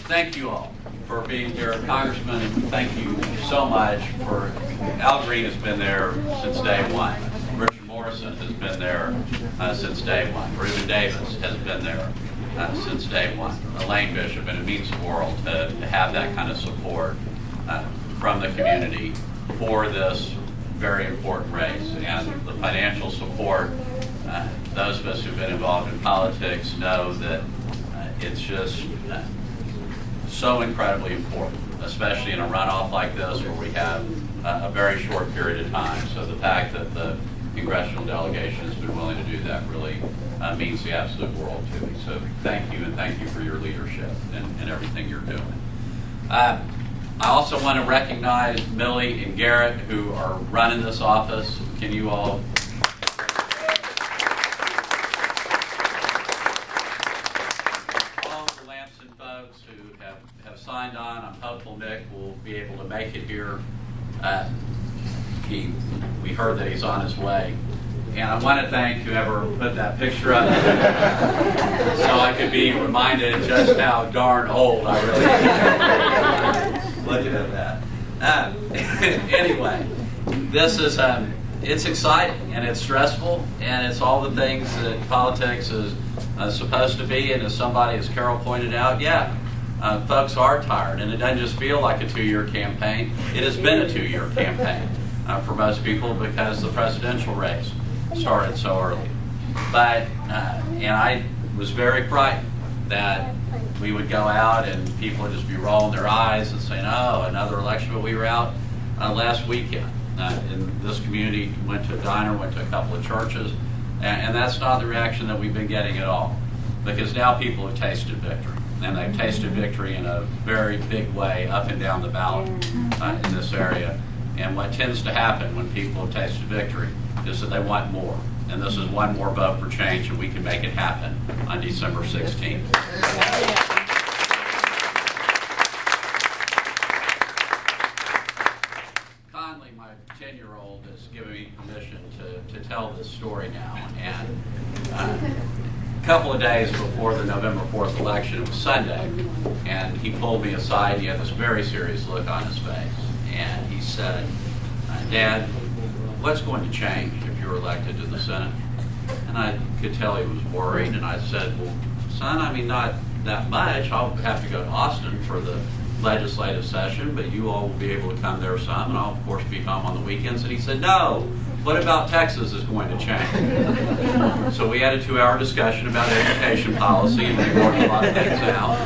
thank you all for being here. Congressman, thank you so much for, Al Green has been there since day one. Richard Morrison has been there since day one. Reuben Davis has been there since day one. Elaine Bishop, and it means the world to have that kind of support from the community for this very important race. And the financial support, those of us who've been involved in politics know that it's just so incredibly important, especially in a runoff like this where we have a very short period of time. So the fact that the congressional delegation has been willing to do that really means the absolute world to me. So thank you, and thank you for your leadership and everything you're doing. I also want to recognize Millie and Garrett, who are running this office. Can you all? All the Lamson folks who have signed on. I'm hopeful Nick will be able to make it here. We heard that he's on his way. And I want to thank whoever put that picture up so I could be reminded just how darn old I really am. Looking at that. Anyway, this is, it's exciting and it's stressful and it's all the things that politics is supposed to be. And as somebody, as Carol pointed out, folks are tired, and it doesn't just feel like a 2-year campaign. It has been a 2-year campaign for most people because the presidential race started so early. But, and I was very frightened that we would go out and people would just be rolling their eyes and saying, oh, another election. But we were out last weekend in this community, went to a diner, went to a couple of churches, and that's not the reaction that we've been getting at all. Because now people have tasted victory. And they've tasted victory in a very big way up and down the ballot in this area. And what tends to happen when people have tasted victory is that they want more. And this is one more vote for change, and we can make it happen on December 16th. Conley, my 10-year-old, has given me permission to tell this story now. And a couple of days before the November 4th election, it was Sunday, and he pulled me aside. He had this very serious look on his face. And he said, Dad, what's going to change if you're elected to the Senate? And I could tell he was worried, and I said, well, son, I mean, not that much. I'll have to go to Austin for the legislative session, but you all will be able to come there some, and I'll, of course, be home on the weekends. And he said, no, what about Texas is going to change? So we had a 2-hour discussion about education policy, and we worked a lot of things out.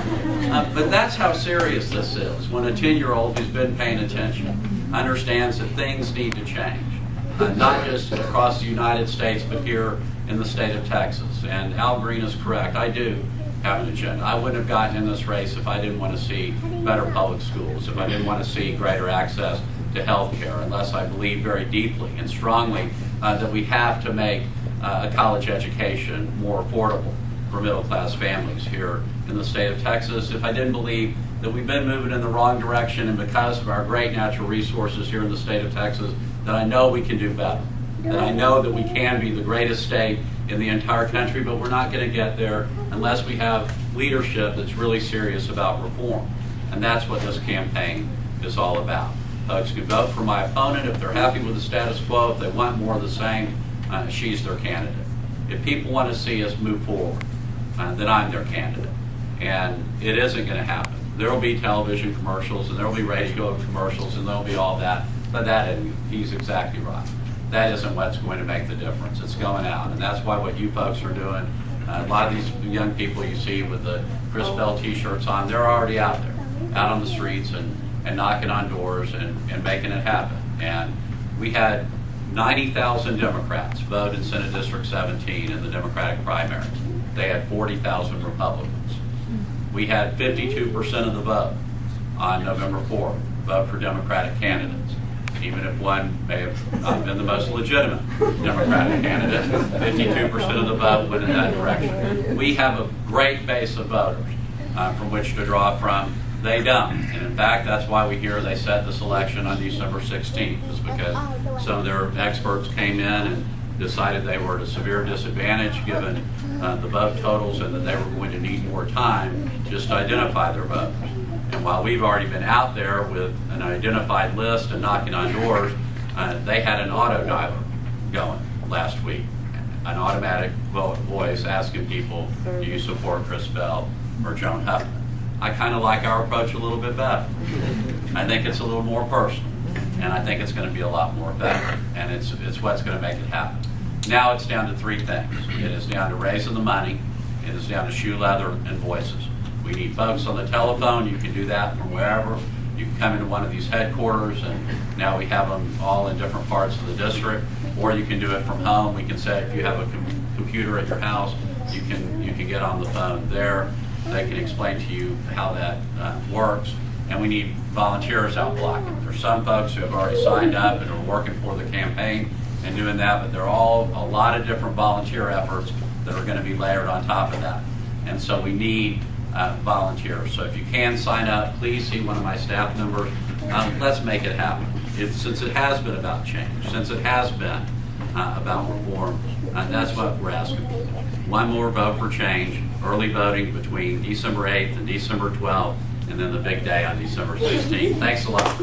But that's how serious this is. When a 10-year-old who's been paying attention understands that things need to change, not just across the United States, but here in the state of Texas. And Al Green is correct. I do have an agenda. I wouldn't have gotten in this race if I didn't want to see better public schools, if I didn't want to see greater access to health care, unless I believe very deeply and strongly that we have to make a college education more affordable for middle-class families here in the state of Texas. If I didn't believe that we've been moving in the wrong direction, and because of our great natural resources here in the state of Texas, that I know we can do better. That I know that we can be the greatest state in the entire country, but we're not going to get there unless we have leadership that's really serious about reform. And that's what this campaign is all about. Folks can vote for my opponent if they're happy with the status quo. If they want more of the same, she's their candidate. If people want to see us move forward, then I'm their candidate. And it isn't going to happen. There will be television commercials, and there will be radio commercials, and there will be all that. But that isn't, he's exactly right. That isn't what's going to make the difference. It's going out. And that's why what you folks are doing, a lot of these young people you see with the Chris Bell t-shirts on, they're already out there, out on the streets and knocking on doors and making it happen. And we had 90,000 Democrats vote in Senate District 17 in the Democratic primaries. They had 40,000 Republicans. We had 52% of the vote on November 4th vote for Democratic candidates. Even if one may have not been the most legitimate Democratic candidate, 52% of the vote went in that direction. We have a great base of voters from which to draw from. They don't. And in fact, that's why we hear they set this election on December 16th, is because some of their experts came in and decided they were at a severe disadvantage given the vote totals, and that they were going to need more time just to identify their voters. And while we've already been out there with an identified list and knocking on doors, they had an auto dialer going last week, an automatic voice asking people, do you support Chris Bell or Joan Huffman? I kind of like our approach a little bit better. I think it's a little more personal, and I think it's going to be a lot more effective, and it's what's going to make it happen. Now it's down to three things. It is down to raising the money, it is down to shoe leather and voices. We need folks on the telephone. You can do that from wherever. You can come into one of these headquarters, and now we have them all in different parts of the district, or you can do it from home. We can say if you have a computer at your house, you can get on the phone there. They can explain to you how that works. And we need volunteers out blocking. There's some folks who have already signed up and are working for the campaign and doing that, but there are all a lot of different volunteer efforts that are going to be layered on top of that. And so we need volunteers. So if you can sign up, please see one of my staff members. Let's make it happen. Since it has been about change, since it has been about reform, that's what we're asking for. One more vote for change, early voting between December 8th and December 12th, and then the big day on December 16th. Thanks a lot.